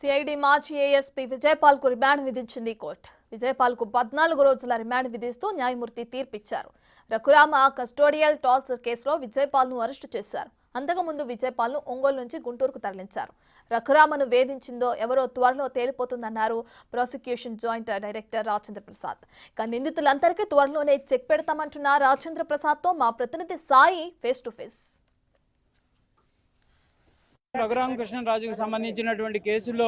CID మాజీ ASP Vijaypal కు remand విధించింది కోర్టు. విజయపాల్ కు 14 రోజుల రిమాండ్ విధిస్తూ న్యాయమూర్తి తీర్పిచ్చారు. రఘురామ కస్టోడియల్ టార్చర్ కేసులో విజయపాల్ ను అరెస్టు చేశారు. అంతకుముందు విజయపాల్ ను ఒంగోలు నుంచి గుంటూరుకు తరలించారు. రఘురామను వేధించిందో ఎవరో త్వరలో తేలిపోతుందన్నారు prosecution joint director Rajendra Prasad. నిందితులందరికీ త్వరలోనే చెక్ పెడతామంటున్న రాజేంద్ర ప్రసాద్ తో మా ప్రతినిధి సాయి ఫేస్ టు ఫేస్. రఘురామకృష్ణరాజుకు సంబంధించినటువంటి కేసులో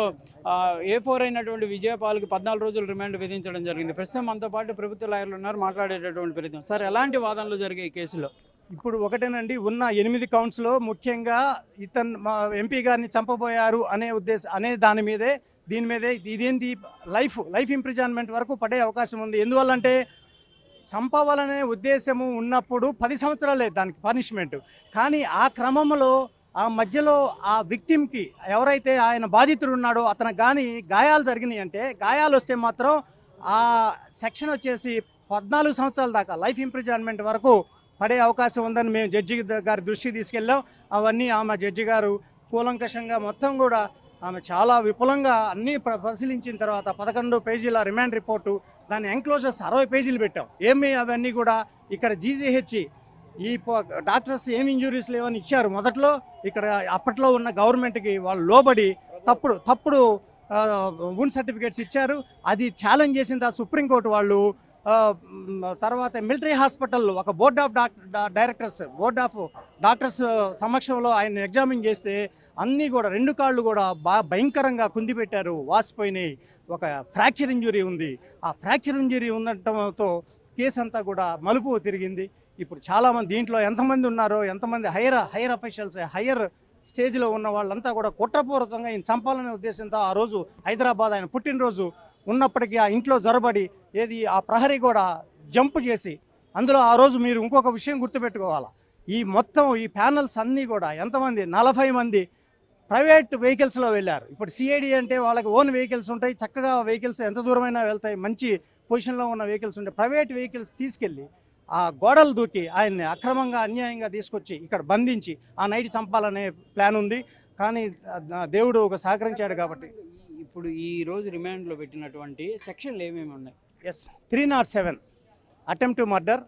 A4 అయినటువంటి విజయపాల్కి 14 రోజులు రిమాండ్ విధించడం జరిగింది. ప్రస్తుతం మనతో పాటు ప్రభుత్వ లాయర్లు ఉన్నారు, మాట్లాడేటటువంటి ప్రయత్నం. సార్, ఎలాంటి వాదనలు జరిగాయి ఈ కేసులో? ఇప్పుడు ఒకటేనండి, ఉన్న 8 కౌంట్స్లో ముఖ్యంగా మా ఎంపీ గారిని చంపబోయారు అనే దీని మీదే ఇదేంటి లైఫ్ ఇంప్రిజన్మెంట్ వరకు పడే అవకాశం ఉంది. ఎందువల్లంటే చంపవాలనే ఉద్దేశము ఉన్నప్పుడు 10 సంవత్సరాలే దానికి పనిష్మెంట్. కానీ ఆ క్రమంలో ఆ మధ్యలో ఆ విక్టిమ్కి ఎవరైతే ఆయన బాధితుడు ఉన్నాడో అతనికి కానీ గాయాలు జరిగినాయి అంటే, గాయాలు వస్తే మాత్రం ఆ సెక్షన్ వచ్చేసి 14 సంవత్సరాల దాకా లైఫ్ ఇంప్రిజన్మెంట్ వరకు పడే అవకాశం ఉందని మేము జడ్జి గారి దృష్టికి తీసుకెళ్ళాం. అవన్నీ ఆమె జడ్జి గారు కూలంకషంగా మొత్తం కూడా ఆమె చాలా విపులంగా అన్నీ పరిశీలించిన తర్వాత 11 పేజీల రిమాండ్ రిపోర్టు, దాని ఎంక్లోజర్స్ 60 పేజీలు పెట్టాం. అవన్నీ కూడా ఇక్కడ GGH ఈ డాక్టర్స్ ఏం ఇంజురీస్ లేవని ఇచ్చారు మొదట్లో. ఇక్కడ అప్పట్లో ఉన్న గవర్నమెంట్కి వాళ్ళు లోబడి తప్పుడు వూండ్ సర్టిఫికేట్స్ ఇచ్చారు. అది ఛాలెంజ్ చేసిన సుప్రీంకోర్టు వాళ్ళు తర్వాత మిలిటరీ హాస్పిటల్ ఒక బోర్డ్ ఆఫ్ డాక్టర్స్ సమక్షంలో ఆయన ఎగ్జామిన్ చేస్తే అన్నీ కూడా 2 కాళ్ళు కూడా భయంకరంగా కుందిపెట్టారు, వాసిపోయినాయి. ఒక ఫ్రాక్చర్ ఇంజురీ ఉంది. ఆ ఫ్రాక్చర్ ఇంజురీ ఉండటంతో కేసు అంతా కూడా మలుపు తిరిగింది. ఇప్పుడు చాలామంది దీంట్లో ఎంతమంది ఉన్నారో, ఎంతమంది హైయర్ అఫీషియల్స్, హైయర్ స్టేజ్లో ఉన్న వాళ్ళంతా కూడా కుట్రపూర్వకంగా ఈయన చంపాలనే ఉద్దేశంతో ఆ రోజు హైదరాబాద్ ఆయన పుట్టినరోజు ఉన్నప్పటికీ ఆ ఇంట్లో జొరబడి ఆ ప్రహరీ కూడా జంప్ చేసి, అందులో ఆ రోజు మీరు ఇంకొక విషయం గుర్తుపెట్టుకోవాలా, ఈ ప్యానల్స్ అన్నీ కూడా ఎంతమంది 40 మంది ప్రైవేట్ వెహికల్స్లో వెళ్ళారు. ఇప్పుడు CID అంటే వాళ్ళకి ఓన్ వెహికల్స్ ఉంటాయి, చక్కగా వెహికల్స్ ఎంత దూరమైనా వెళ్తాయి, మంచి పొజిషన్లో ఉన్న వెహికల్స్ ఉంటాయి. ప్రైవేట్ వెహికల్స్ తీసుకెళ్ళి ఆ గోడలు దూకి ఆయన్ని అక్రమంగా అన్యాయంగా తీసుకొచ్చి ఇక్కడ బంధించి ఆ నైట్ చంపాలనే ప్లాన్ ఉంది. కానీ దేవుడు ఒక సహకరించాడు కాబట్టి ఇప్పుడు ఈ రోజు రిమాండ్లో పెట్టినటువంటి సెక్షన్లు ఏమేమి ఉన్నాయి? 307 అటెంప్ట్ టు మర్డర్,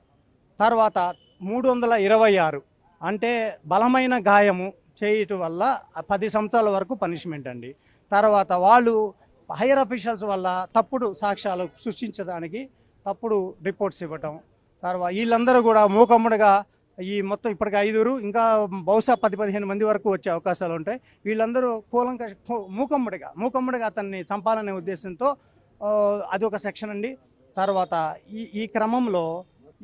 తర్వాత 326 అంటే బలమైన గాయము చేయటం వల్ల 10 సంవత్సరాల వరకు పనిష్మెంట్ అండి. తర్వాత వాళ్ళు హైయర్ అఫీషియల్స్ వల్ల తప్పుడు సాక్ష్యాలు సృష్టించడానికి తప్పుడు రిపోర్ట్స్ ఇవ్వటం. తర్వాత వీళ్ళందరూ కూడా మూకమ్మడిగా మొత్తం ఇప్పటికి 5, ఇంకా బహుశా 10-15 మంది వరకు వచ్చే అవకాశాలు ఉంటాయి. వీళ్ళందరూ మూకమ్మడిగా అతన్ని చంపాలనే ఉద్దేశంతో అది ఒక సెక్షన్ అండి. తర్వాత ఈ క్రమంలో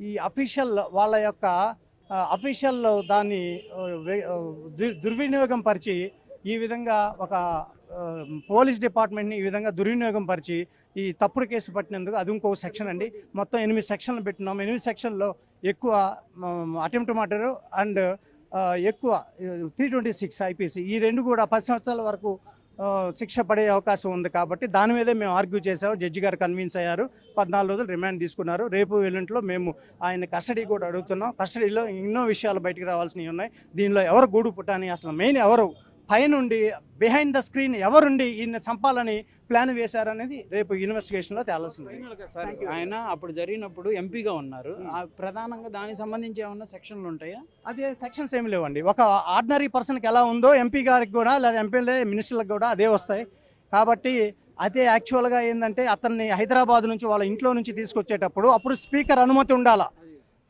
ఈ అఫీషియల్ వాళ్ళ యొక్క అఫీషియల్ దాన్ని దుర్వినియోగం పరిచి ఈ విధంగా ఒక పోలీస్ డిపార్ట్మెంట్ని ఈ విధంగా దుర్వినియోగం పరిచి ఈ తప్పుడు కేసు పట్టినందుకు అది ఇంకో సెక్షన్ అండి. మొత్తం 8 సెక్షన్లు పెట్టినాం. 8 సెక్షన్లో ఎక్కువ అటెంప్ట్ మర్డర్ అండ్ ఎక్కువ 326 IPC, ఈ 2 కూడా 10 సంవత్సరాల వరకు శిక్ష పడే అవకాశం ఉంది. కాబట్టి దాని మీదే మేము ఆర్గ్యూ చేసాము. జడ్జి గారు కన్విన్స్ అయ్యారు, 14 రోజులు రిమాండ్ తీసుకున్నారు. రేపు ఎల్లుంట్లో మేము ఆయన కస్టడీ కూడా అడుగుతున్నాం. కస్టడీలో ఎన్నో విషయాలు బయటికి రావాల్సినవి ఉన్నాయి. దీనిలో ఎవరు గూడు పుట్టాని, అసలు మెయిన్ ఎవరు పైనుండి బిహైండ్ ద స్క్రీన్ ఎవరుండి ఈయన చంపాలని ప్లాన్ వేశారనేది రేపు ఇన్వెస్టిగేషన్లో తేలాల్సింది. ఆయన అప్పుడు జరిగినప్పుడు ఎంపీగా ఉన్నారు, ప్రధానంగా దానికి సంబంధించి ఏమన్నా సెక్షన్లు ఉంటాయా? అదే సెక్షన్స్ ఏమి లేవండి. ఒక ఆర్డినరీ పర్సన్కి ఎలా ఉందో ఎంపీ గారికి కూడా లేదా ఎంపీలే మినిస్టర్లకు కూడా అదే వస్తాయి. కాబట్టి అదే యాక్చువల్గా ఏంటంటే అతన్ని హైదరాబాద్ నుంచి వాళ్ళ ఇంట్లో నుంచి తీసుకొచ్చేటప్పుడు అప్పుడు స్పీకర్ అనుమతి ఉండాలా.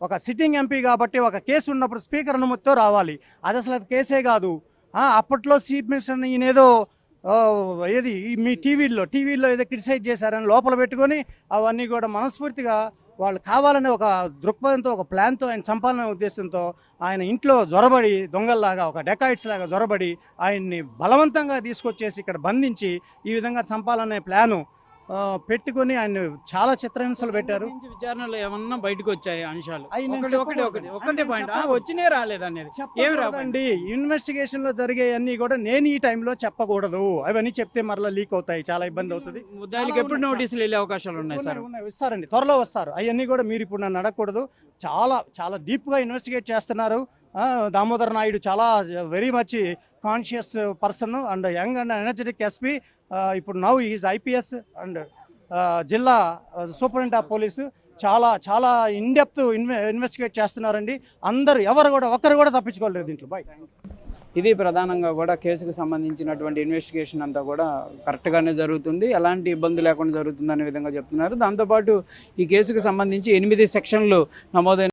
ఒక సిట్టింగ్ ఎంపీ కాబట్టి ఒక కేసు ఉన్నప్పుడు స్పీకర్ అనుమతితో రావాలి. అది అసలు కేసే కాదు. అప్పట్లో చీఫ్ మినిస్టర్ని ఈయనేదో మీ టీవీల్లో ఏదో క్రిటిసైజ్ చేశారని లోపల పెట్టుకొని అవన్నీ కూడా మనస్ఫూర్తిగా వాళ్ళు కావాలనే ఒక దృక్పథంతో, ఒక ప్లాన్తో ఆయన చంపాలనే ఉద్దేశంతో ఆయన ఇంట్లో జొరబడి దొంగల్లాగా, ఒక డెకాయిట్స్ లాగా జొరబడి ఆయన్ని బలవంతంగా తీసుకొచ్చేసి ఇక్కడ బంధించి ఈ విధంగా చంపాలనే ప్లాను పెట్టుకొని ఆయన చాలా చిత్రహింసలు పెట్టారు. విచారణలో ఏమన్నా బయటకు వచ్చాయి అంశాలు? ఒకటే పాయింట్ వచ్చినే రాలేదనేది ఏమి రావండి. ఇన్వెస్టిగేషన్ లో జరిగేవన్నీ కూడా నేను ఈ టైంలో చెప్పకూడదు. అవన్నీ చెప్తే మరలా లీక్ అవుతాయి, చాలా ఇబ్బంది అవుతుంది. ముద్దాయిలకు ఎప్పుడు నోటీసులు వెళ్ళే అవకాశాలు ఉన్నాయి సార్? ఇస్తారండి, త్వరలో వస్తారు. అవన్నీ కూడా మీరు ఇప్పుడు నన్ను అడగకూడదు. చాలా చాలా డీప్గా ఇన్వెస్టిగేట్ చేస్తున్నారు. దామోదర్ నాయుడు చాలా very much conscious person and young and energetic SP. ఇప్పుడు నౌ ఈజ్ ఐపీఎస్ అండ్ జిల్లా సూపరింటెండెంట్ ఆఫ్ పోలీసు. చాలా చాలా ఇన్డెప్త్ ఇన్వెస్టిగేట్ చేస్తున్నారండి. అందరూ ఒక్కరు కూడా తప్పించుకోలేదు దీంట్లో. బాయ్. ఇది ప్రధానంగా కూడా కేసుకు సంబంధించినటువంటి ఇన్వెస్టిగేషన్ అంతా కూడా కరెక్ట్గానే జరుగుతుంది, ఎలాంటి ఇబ్బంది లేకుండా జరుగుతుంది అనే విధంగా చెప్తున్నారు. దాంతోపాటు ఈ కేసుకు సంబంధించి 8 సెక్షన్లు నమోదైన